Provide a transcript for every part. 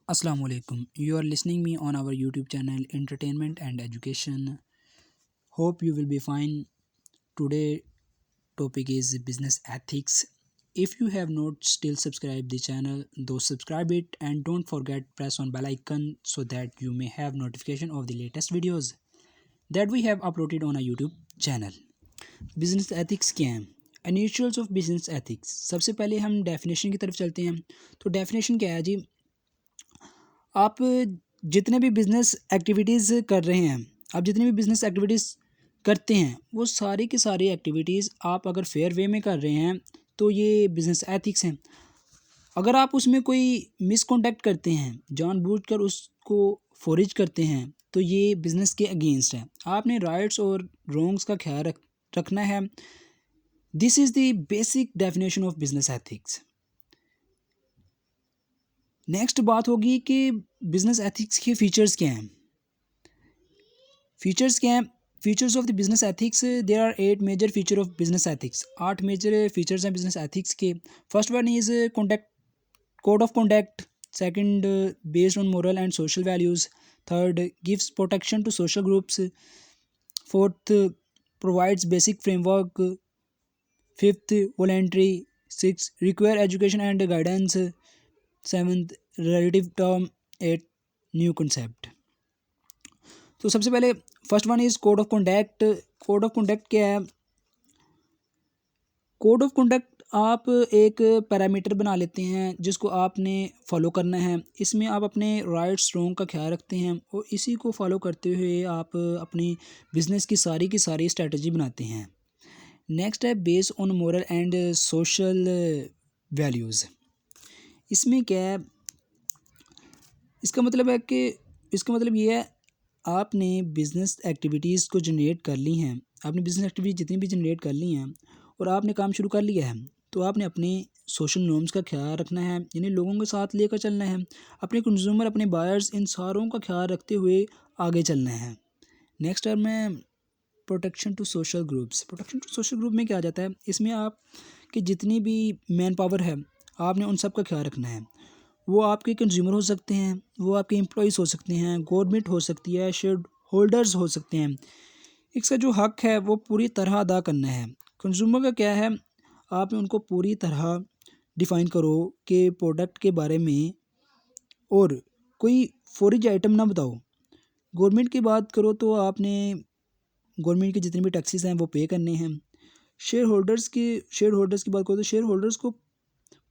Assalamu alaikum. You are listening me on our YouTube channel Entertainment and Education. Hope you will be fine. Today topic is business ethics. If you have not still subscribed the channel, do subscribe it and don't forget press on bell icon so that you may have notification of the latest videos that we have uploaded on our YouTube channel. Business ethics क्या हैं? Initials of business ethics. सबसे पहले हम definition की तरफ चलते हैं. तो डेफिनेशन क्या है जी? आप जितने भी बिज़नेस एक्टिविटीज़ कर रहे हैं, आप जितनी भी बिज़नेस एक्टिविटीज़ करते हैं, वो सारी की सारी एक्टिविटीज़ आप अगर फेयर वे में कर रहे हैं तो ये बिज़नेस एथिक्स हैं. अगर आप उसमें कोई मिसकॉन्डक्ट करते हैं, जानबूझकर उसको फोरिज करते हैं, तो ये बिज़नेस के अगेंस्ट है. आपने राइट्स और रॉन्ग्स का ख्याल रखना है. This is the basic definition of business ethics. Next बात होगी कि बिज़नेस एथिक्स के फ़ीचर्स क्या हैं. Features of the business ethics. There are 8 major feature of business ethics. 8 major features हैं बिज़नेस एथिक्स के. First one is code of conduct. Second, based on moral and social values. Third, gives protection to social groups. Fourth, provides basic framework. Fifth, voluntary. Six, require education and guidance. Seventh, relative term. Eight, new concept. तो सबसे पहले first one is code of conduct. Code of conduct क्या है? Code of conduct आप एक parameter बना लेते हैं जिसको आपने फॉलो करना है. इसमें आप अपने राइट्स रॉन्ग का ख्याल रखते हैं और इसी को फॉलो करते हुए आप अपनी बिज़नेस की सारी स्ट्रेटजी बनाते हैं. नेक्स्ट है based on moral and social values. इसमें क्या है? इसका मतलब ये है, आपने बिज़नेस एक्टिविटीज़ को जनरेट कर ली हैं. आपने बिज़नेस एक्टिविटीज़ जितनी भी जनरेट कर ली हैं और आपने काम शुरू कर लिया है, तो आपने अपने सोशल नॉर्म्स का ख्याल रखना है, यानी लोगों के साथ लेकर चलना है. अपने कंज्यूमर, अपने बायर्स, इन सारों का ख्याल रखते हुए आगे चलना है. नेक्स्ट टर्म है protection to social groups. Protection to social group में क्या आ जाता है? इसमें आपकी जितनी भी मैन पावर है, आपने उन सब का ख्याल रखना है. वो आपके कंज्यूमर हो सकते हैं, वो आपके एम्प्लॉयज़ हो सकते हैं, गवर्नमेंट हो सकती है, शेयर होल्डर्स हो सकते हैं. इसका जो हक है वो पूरी तरह अदा करना है. कंज्यूमर का क्या है? आप उनको पूरी तरह डिफ़ाइन करो कि प्रोडक्ट के बारे में, और कोई फॉरेज आइटम ना बताओ. गवर्नमेंट की बात करो तो आपने गवर्नमेंट के जितने भी टैक्सेस हैं वो पे करने हैं. शेयर होल्डर्स की बात करो तो शेयर होल्डर्स को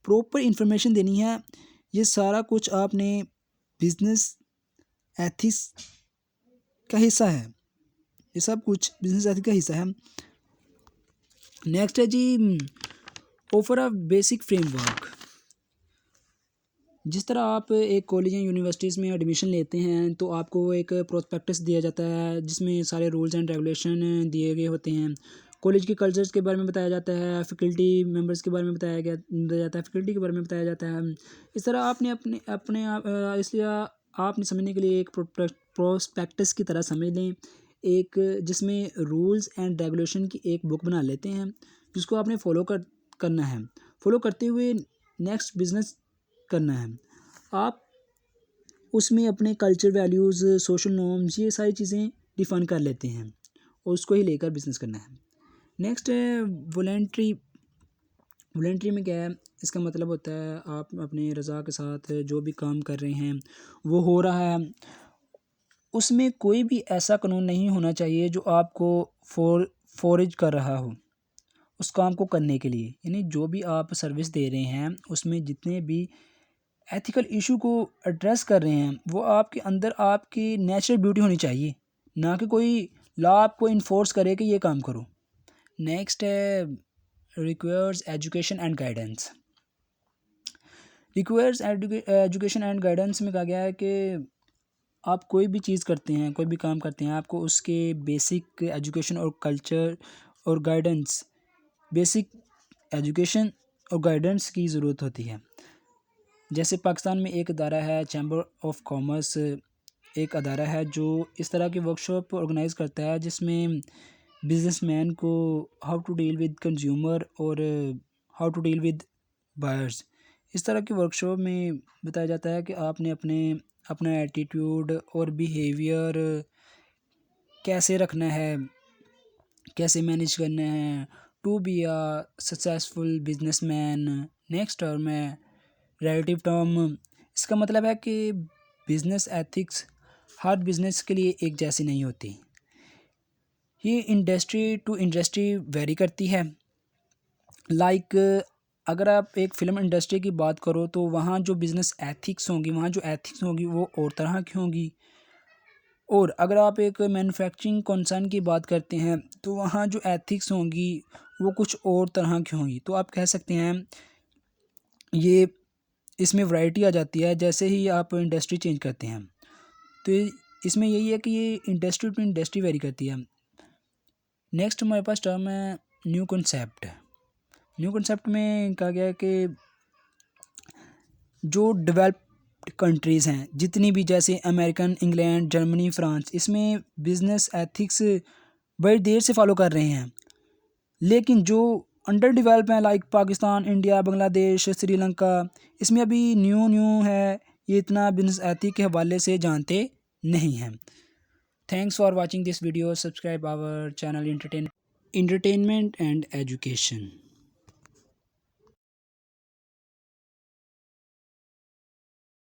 प्रॉपर इंफॉर्मेशन देनी है. ये सारा कुछ आपने बिज़नेस एथिक्स का हिस्सा है. ये सब कुछ बिज़नेस एथिक्स का हिस्सा है. नेक्स्ट है जी ऑफर अ बेसिक फ्रेमवर्क. जिस तरह आप एक कॉलेज या यूनिवर्सिटीज़ में एडमिशन लेते हैं तो आपको एक प्रोस्पेक्टस दिया जाता है जिसमें सारे रूल्स एंड रेगुलेशन दिए गए होते हैं. कॉलेज के कल्चर्स के बारे में बताया जाता है, फैकल्टी मेंबर्स के बारे में बताया जाता है, फैकल्टी के बारे में बताया जाता है. इस तरह आपने अपने इसलिए आपने समझने के लिए एक प्रोस्पेक्टस की तरह समझ लें, एक जिसमें रूल्स एंड रेगुलेशन की एक बुक बना लेते हैं जिसको आपने करना है. फॉलो करते हुए नेक्स्ट बिज़नेस करना है. आप उसमें अपने कल्चर वैल्यूज़, सोशल नॉर्म्स, ये सारी चीज़ें डिफ़ाइन कर लेते हैं और उसको ही लेकर बिज़नेस करना है. नेक्स्ट है वॉलंटरी. वॉलंटरी में क्या है? इसका मतलब होता है आप अपने रज़ा के साथ जो भी काम कर रहे हैं वो हो रहा है. उसमें कोई भी ऐसा कानून नहीं होना चाहिए जो आपको फोर्ज कर रहा हो उस काम को करने के लिए. यानी जो भी आप सर्विस दे रहे हैं उसमें जितने भी एथिकल इशू को एड्रेस कर रहे हैं वो आपके अंदर आपकी नेचुरल ब्यूटी होनी चाहिए, ना कि कोई लॉ आपको इन्फोर्स करे कि ये काम करो. नेक्स्ट है requires education and guidance. Requires education and guidance में कहा गया है कि आप कोई भी चीज़ करते हैं, कोई भी काम करते हैं, आपको उसके बेसिक एजुकेशन और कल्चर और गाइडेंस, बेसिक एजुकेशन और गाइडेंस की ज़रूरत होती है. जैसे पाकिस्तान में एक अदारा है चैम्बर ऑफ कॉमर्स, एक अदारा है जो इस तरह की वर्कशॉप ऑर्गेनाइज़ करता है जिसमें बिजनेसमैन को how to deal with consumer और how to deal with buyers. इस तरह की वर्कशॉप में बताया जाता है कि आपने अपना एटीट्यूड और बिहेवियर कैसे रखना है, कैसे मैनेज करना है to be a successful businessman. Next term है रिलेटिव टर्म। इसका मतलब है कि बिजनेस एथिक्स हर बिजनेस के लिए एक जैसी नहीं होती, ये इंडस्ट्री टू इंडस्ट्री वेरी करती है। लाइक अगर आप एक फ़िल्म इंडस्ट्री की बात करो तो वहाँ जो बिज़नेस एथिक्स होंगी, वहाँ जो एथिक्स होंगी वो और तरह की होंगी। और अगर आप एक मैन्युफैक्चरिंग कंसर्न की बात करते हैं तो वहाँ जो एथिक्स होंगी वो कुछ और तरह की होंगी। तो आप कह सकते हैं ये इसमें वैरायटी आ जाती है जैसे ही आप इंडस्ट्री चेंज करते हैं। तो इसमें यही है कि ये इंडस्ट्री टू इंडस्ट्री वेरी करती है। नेक्स्ट हमारे पास टर्म है न्यू कॉन्सेप्ट। न्यू कॉन्सेप्ट में कहा गया है कि जो डेवलप्ड कंट्रीज़ हैं जितनी भी, जैसे अमेरिकन, इंग्लैंड, जर्मनी, फ्रांस, इसमें बिजनेस एथिक्स बड़ी देर से फॉलो कर रहे हैं। लेकिन जो अंडर डेवलप हैं लाइक पाकिस्तान, इंडिया, बांग्लादेश, श्रीलंका, इसमें अभी न्यू न्यू है, ये इतना बिजनेस एथिक के हवाले से जानते नहीं हैं। Thanks for watching this video. Subscribe our channel entertainment and education.